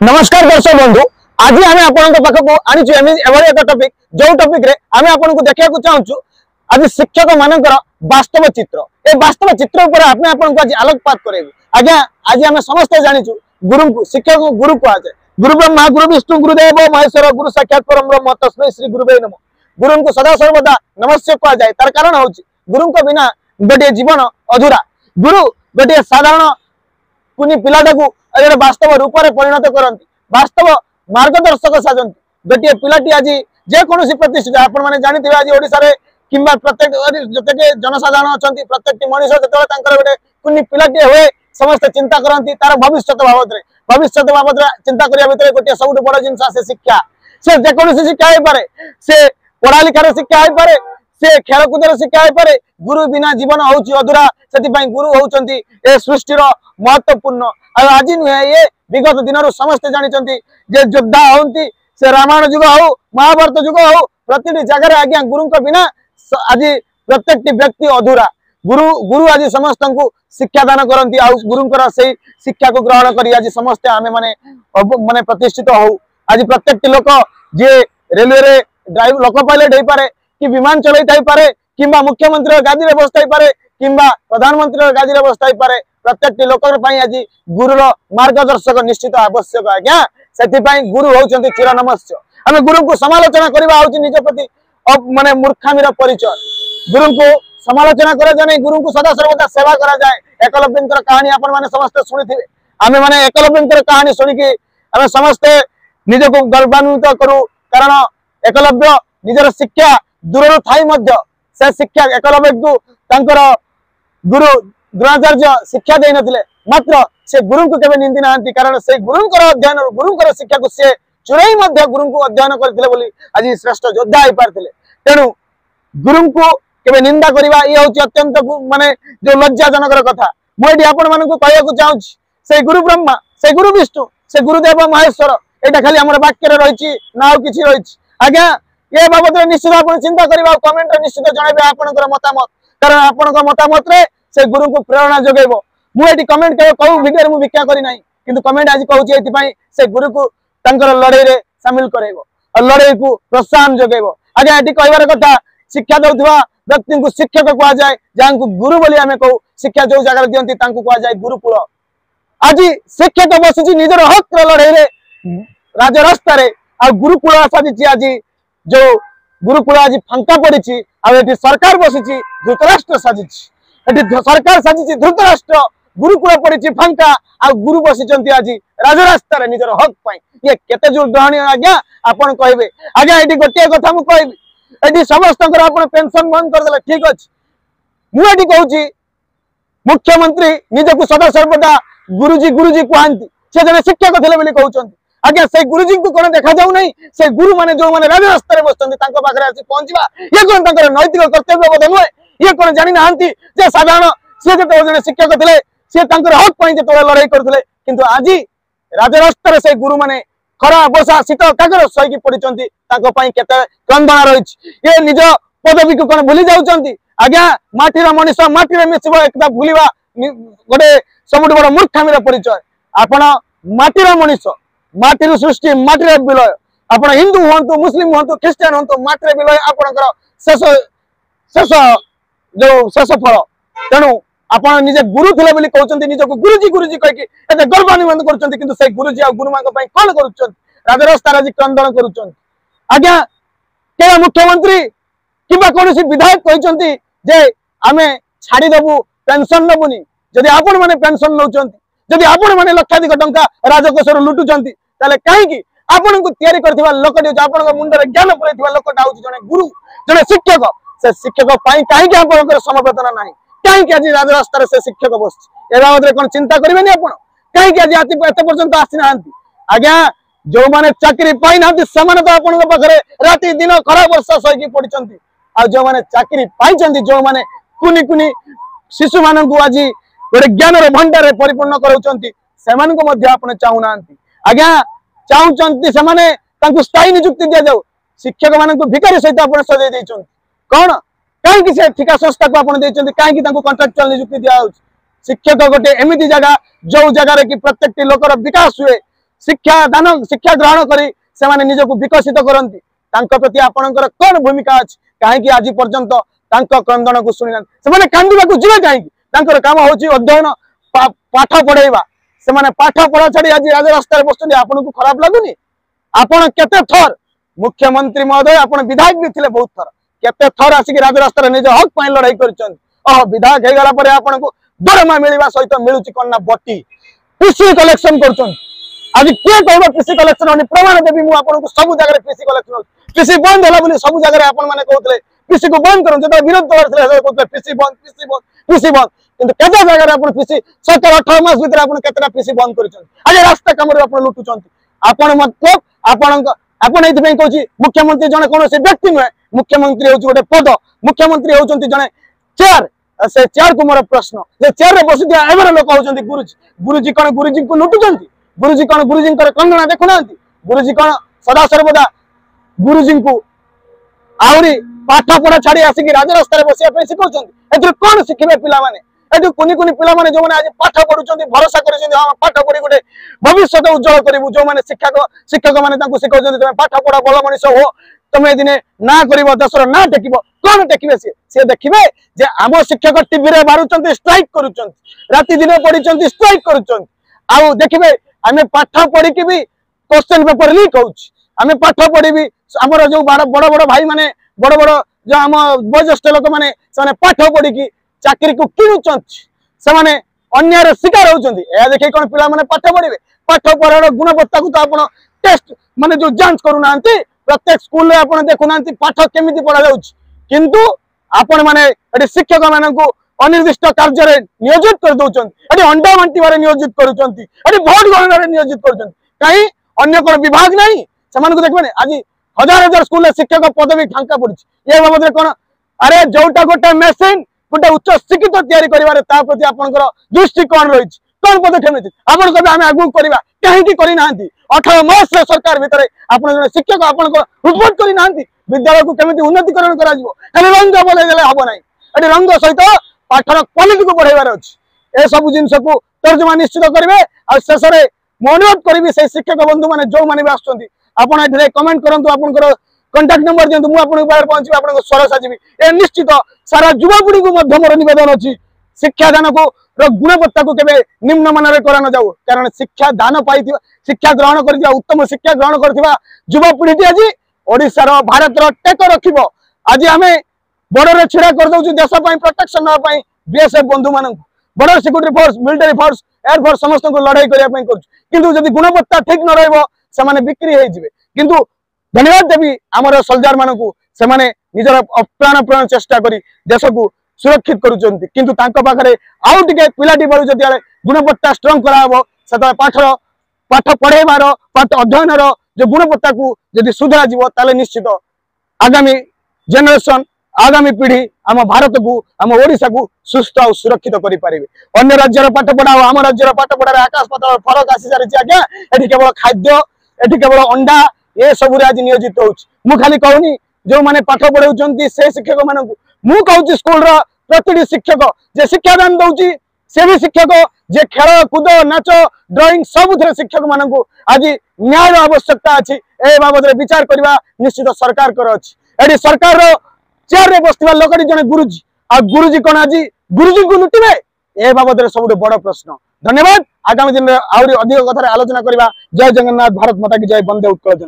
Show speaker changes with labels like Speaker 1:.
Speaker 1: नमस्कार दर्शक बंधु आज आम आपण पाखक आनीचु एक टॉपिक जो टॉपिक रे आम आपन को देखा चाहूँ आज शिक्षक मानकर वास्तव चित्र ए वास्तव चित्र ऊपर आपने आपन को आज आलोकपात करेबु। आज्ञा आज आम समस्त जानिचु गुरु को शिक्षक गुरु कह जाए गुरु ब्रह्मा गुरु विष्णु गुरुदेव महेश्वर गुरु साक्षात परम ब्रह्म तस्मै श्री गुरुवे नमः। गुरु को सदा सर्वदा नमस्ते कह जाए तार कारण हूँ गुरु बिना गोटे जीवन अधूरा। गुरु गोटे साधारण कुनी पिलाटा को वास्तव रूप में परिणत करती वास्तव मार्गदर्शक साजती गोटे पिलाटी आज जेकोसी प्रतिष्ठित आपण मैंने जानते आज ओडिशा रे किंबा प्रत्येक जते जनसाधारण अच्छा प्रत्येक मनीष जो गोटे कुनी पिलाटी हुए समस्त चिंता करती तार भविष्य बाबद चिंता करने भितर गोटे सब बड़ जिन शिक्षा से जेकोसी शिक्षा हो पाए से पढ़ा लिखार शिक्षा हो पाए से खेलकूदर शिक्षा हो पाए गुरु बिना जीवन हूँ अधूरा से गुरु होती ए सृष्टिर महत्वपूर्ण आज नुहे ये विगत दिन समस्त जानते योद्धा होती से रामायण युग हो महाभारत युग हो प्रति जगह आज्ञा गुरु बिना आज प्रत्येक व्यक्ति अधूरा। गुरु गुरु आज समस्त को शिक्षा दान करती आ गुरुंकर से शिक्षा को ग्रहण कर आज समस्ते आम माने प्रतिष्ठित हो। आज प्रत्येक लोक जी रेलवे रे ड्राइव लोक पायलट हो पारे कि विमान चलाई पारे किंबा मुख्यमंत्री गादी में बसता पारे किंबा प्रधानमंत्री गादी में बसता पारे प्रत्येक लोक आज गुरुर मार्गदर्शक निश्चित आवश्यक। आज्ञा से गुरु होती चिर नमस्य। आम गुरु को समालोचना करवा निज प्रति माने मूर्खामीर परिचय। गुरु को समालोचना करा जाए गुरु को सदा सर्वदा सेवा करा जाए। एकलव्य कहानी आपण मैंने समस्ते शुणी आम मैंने एकलव्य कहानी शुणिकी आम समस्ते निज को गर्वान्वित करूँ कारण एकलव्य निजर शिक्षा दूर थाई से शिक्षा एकलव्य को गुरु द्रोणाचार्य शिक्षा दे नथिले मात्र से गुरु को केबे निंदी नांती कारण से गुरुंकर अध्ययन गुरुंकर शिक्षा को से चुराई गुरु को अध्ययन करथिले बोली आज श्रेष्ठ योद्धा हो पारथिले। तेणु गुरु को केबे निंदा करबा ये होची अत्यंत माने जो लज्जाजनक कथा। मुझे आपण मानक कहया चाहूँ से गुरु ब्रह्मा से गुरु विष्णु से गुरुदेव महेश्वर एटा खाली हमर वाक्य रही ना किसी रही। आज्ञा ये बाबद निश्चित आप चिंता करवा कमेंट निश्चित जनइबे आपनकर मतामत कारण आपनकर मतामत रे से गुरु को प्रेरणा जगेब। मुझे कमेंट के कहूँ भिडियो मुझे भिक्षा करना किंतु कमेंट आज कहूँ ये से गुरु को लड़ाई रे सामिल करेब और लड़ाई को प्रोत्साहन जगेब। आज्ञा ये कहबार कथा शिक्षा दौथवा व्यक्ति को शिक्षक कह जाए जहाँ को गुरु बोली आम कहू शिक्षा जो जगह दिखती कह जाए गुरुकुल। आज शिक्षक बसी निजर हक लड़ाई रे राजरास्ता आ गुरुकुल साजी आज जो गुरुकुल आज फांका पड़ी आ सरकार बसी धृतराष्ट्र साजी सरकार साजी धृतराष्ट्र गुरुकुल पड़ी फांका आ गुरु बसी आज राजरास्ता निजर हक ये केते जोर ग्रहणीय। आज्ञा आपन कहबे आज्ञा ये गोटे कथा मु कहबी ये समस्त पेंशन बंद करदे ठीक अच्छे। मुझे कहूँ मुख्यमंत्री निजक सदा सर्वदा गुरुजी गुरुजी कहती से जने शिक्षक थे कहते आज्ञा से गुरुजी को कौन देखा जाऊ नहीं से गुरु माने जो माने राजरास्ता बसते पहुंचा ये कौन नैतिक कर्तव्य बोध नुहे ये कौन जानी ना साधारण सी जो जन शिक्षक थे सी हक जो लड़ाई करते किंतु आज राजरास्ता से गुरु माने खरा बसा शीत कागर सही पड़ी केते क्रंदना रही ये निज पदवी को कौन भूली जाऊँच। आज्ञा माटीर मनीष माटी मिसब एक भूलवा गोटे सब बड़ मूर्खामीर परिचय। आपण माटीर मनीष माटीर सृष्टि माटीर विलय आप हिंदू हूँ मुस्लिम हूँ ख्रीस्टान हूँ माटीर विलय आपणकर शेष शेष जो शेष फल। तेणु आप निजे गुरु थे बोली कहते निजक गुरुजी गुरुजी कहीकि गर्वान्वित कर गुरुजी आ गुरुमा कौन कर राजरास्ता आज क्रंदन कर। आज्ञा क्या मुख्यमंत्री किंबा कौन विधायक कहते जे आमे छाड़देबू पेंशन नबुनी जदि आपण मैंने पेंशन नौ जदि आपण मैंने लक्षाधिक टंका राजकोष लुटुंट कहीं आपण को तैयारी कर लोक मुंडे ज्ञान पुराई लोकटा हूँ जड़े गुरु जड़े शिक्षक से शिक्षक कहीं आप समवेदना ना कहीं आज राजरास्ता से शिक्षक बस ए बाबद कौन चिंता करेंगे आप कहीं आज एत पर्यंत आसी ना। आज्ञा जो मैंने चाकरी पाई ना तो आपे राति दिन खरा वर्षा सही पड़ी आ जो मैंने चाकरी पाई जो मैंने कुनी कुनी शिशु मान आज गोटे ज्ञान भंडार परिपूर्ण कर चाहूना। आज्ञा चाहते से स्थायी निजुक्ति दि जाऊ शिक्षक मान भिकारी सहित आप सजाई कौन कहीं से ठिका संस्था को आप कहीं कंट्राक्चुअल निजुक्ति दिया शिक्षक गोटे एमती जगह जो जगार कि प्रत्येक लोकर विकास हुए शिक्षा ग्रहण करी से माने निजको विकसित करंती तांको प्रति आपनकर कोन भूमिका अछि काहे कि आज पर्यंत तांको क्रंदन को सुनिना से माने कांदिबा को जिवे काहे कि तांकर काम होची अध्ययन पाठ पढाइबा से माने पाठ पढा छडी आज राज रास्ता रे बसुनी आपन को खराब लागुनी आपन केते थर मुख्यमंत्री महोदय आपन विधायक भी थिले बहुत थर केते थर आसी कि राज रास्ता रे निज हक पई लड़ाई करचन विधायक हे गला परे आपन को दरमा मिलिबा सहित मिलुची कोन ना बटी पीसी कलेक्शन करचन आज किए कहबा पीसी कलेक्शन होनी प्रमाण देबी मु आपन को सब जगह रे पीसी कलेक्शन पीसी बंद होला बोली सब जगह रे आपन माने कहतले पीसी को बंद करन जत विरोध करथले कहतले पीसी बंद किंतु केते जगह रे आपन पीसी 17-18 मास भीतर आपन केतेटा पीसी बंद करचन आज रास्ता काम रे आपन लुटुचन आपन मतलब आपन एथि पे कहूची मुख्यमंत्री जने कोनो से व्यक्ति नुहे मुख्यमंत्री होची गोटे पद मुख्यमंत्री होचंती जने चेयर से चेयर को मोर प्रश्न जे चेयर रे बसि दिया एवर लोक होचंती गुरुजी कोन गुरुजी को लुटुचंती गुरुजी कोन गुरुजी कर कंगना देखुनांती गुरुजी कोन सदा सर्वदा गुरुजी को आउरी पाठ पढ़ा छाड़ी आसिक राज रास्ता रे बसिया पे सिखौचंती एथि कोन सिखिबे पिला माने एथि कुनी पिला माने जो माने आज पाठ पढुचंती भरोसा करिसंती हां पाठ पढी गोटे भविष्य उज्जवल करिवु जो माने शिक्षक माने तांको सिखौचंती तमे पाठ पढ़ा बल मनिष हो तमे दिने ना करिवो दसर ना टेकिबो कोन टेकिबे से देखिबे जे आम शिक्षक टीवी रे मारुचंती स्ट्राइक करूचंती राति दिन पढिचंती स्ट्राइक करूचंती आउ देखिबे आमे पाठ पढ़ी कि भी क्वेश्चन पेपर लीक होउछ आमे पाठ पढ़ी भी हमर जो बड़ भाई माने बड़ जो आम वयोज्येष्ठ लोक माने से पाठ पढ़ी कि चाकरी को किणुचंती से माने अन्याय शिकार होउचंती ए देखि कोन पिला माने पाठ पढ़िबे पाठ पढ़ार गुणवत्ता को तो आपण टेस्ट माने जो जांच करूनांती प्रत्येक स्कूल रे आपण देखुनांती पाठ केमिति पढ़ा जाउछ किंतु आपण माने एटी शिक्षक माननकु अनिर्दिष्ट कार्य रे नियोजित कर दउचंती एटी अंडा मांटी बारे नियोजित करूचंती एटी वोट गणना रे नियोजित करूचंती काई अन्य कोन विभाग नहीं समान को देखबे आज हजार स्कूल रे शिक्षक पदवी फांका पड़िछ ए बाबद रे कोन अरे जोटा गोटे मेसिन गोटे उच्च शिक्षित तैयारी करिवारे ता प्रति आपनकर दृष्टि कोन रहिछ कोन पदक्षेप नेछि आपण कबे आमे आगु करबा काहे की करि नांती 18 मास रे सरकार भितरे आपण जने शिक्षक आपनकर रिपोर्ट करि नांती विद्यालय को केमिति उन्नतिकरण करा जिवो खाली रंग बोले देले हबो नै एटी रंग सहित पाठर क्वालिटी को बढ़ाइबार अछि ए सब जिंस को तर्जुमा निश्चित करिवे आ शेष रे अनुरोध करिवे से शिक्षक बंधु माने जो माने भी आछंती आपण एठरे कमेंट करंतु आपनकर कांटेक्ट नंबर दियंतु मु आपन बाहर पहुंची आपन स्वर साजिबी ए निश्चित सारा युवा पीढ़ी को मध्य मोर निवेदन अछि शिक्षा दान को गुणवत्ता को केबे निम्न मान रे करा न जाऊ कारण शिक्षा दान पाइथिबा शिक्षा ग्रहण करथिबा उत्तम शिक्षा ग्रहण करथिबा युवा पीढ़ी आज ओडिसा रो भारत रो टेक रखिबो आज आमे बॉर्डर रे छिड़ा कर दउछु देश पई प्रोटेक्शन न पई बीएसएफ बंधु मानन border security force military force air force समस्त को लड़ाई करिया पई करछु किंतु जदि गुणवत्ता ठीक न रहइबो से माने बिक्री होई जिवे किंतु धन्यवाद देवी आमर सोल्जर मानकु से माने निजर अप्राण चेष्टा करी देश को सुरक्षित करूचंती किंतु तांको पाखरे आउ टिके पिलाटी बळु जति गुणवत्ता स्ट्रांग कराबो सदा पाठ पढेबार पाठ अध्ययन रो जो गुणवत्ता को जदि सुधारा जीवो ताले निश्चित आगामी जनरेशन आगामी पीढ़ी आम भारत को आम ओडिशा को सुस्थ और सुरक्षित करि पारिबे अन्य राज्यर पाठ पढ़ा आम राज्यर पाठ पढ़ा आकाश पाताल फरक आसी सारी आज्ञा एठी केवल खाद्य एठी केवल अंडा ये सब आज नियोजित होउछ मु खाली कहूनी जो माने पाठ पढ़ाउचंती से शिक्षक मानकु मु कहूची स्कूल रो प्रतिटी शिक्षक जे शिक्षादान दउची से भी शिक्षक जे खेल कूद नाच ड्राइंग सब शिक्षक मानकु आज न्याय आवश्यकता अछि ए बाबद रे विचार करबा निश्चित सरकार कर अछि एडी सरकार रो चेयर रे बसथिबा लोकडी जने गुरुजी आ गुरुजी कोन आज गुरुजी को लुटिबे ए बाबद रे सबुठ बड़ प्रश्न धन्यवाद आगामी दिन रे आउरी अधिक कथा रे आलोचना करबा जय जगन्नाथ भारत माता की जय वंदे उत्कल जन।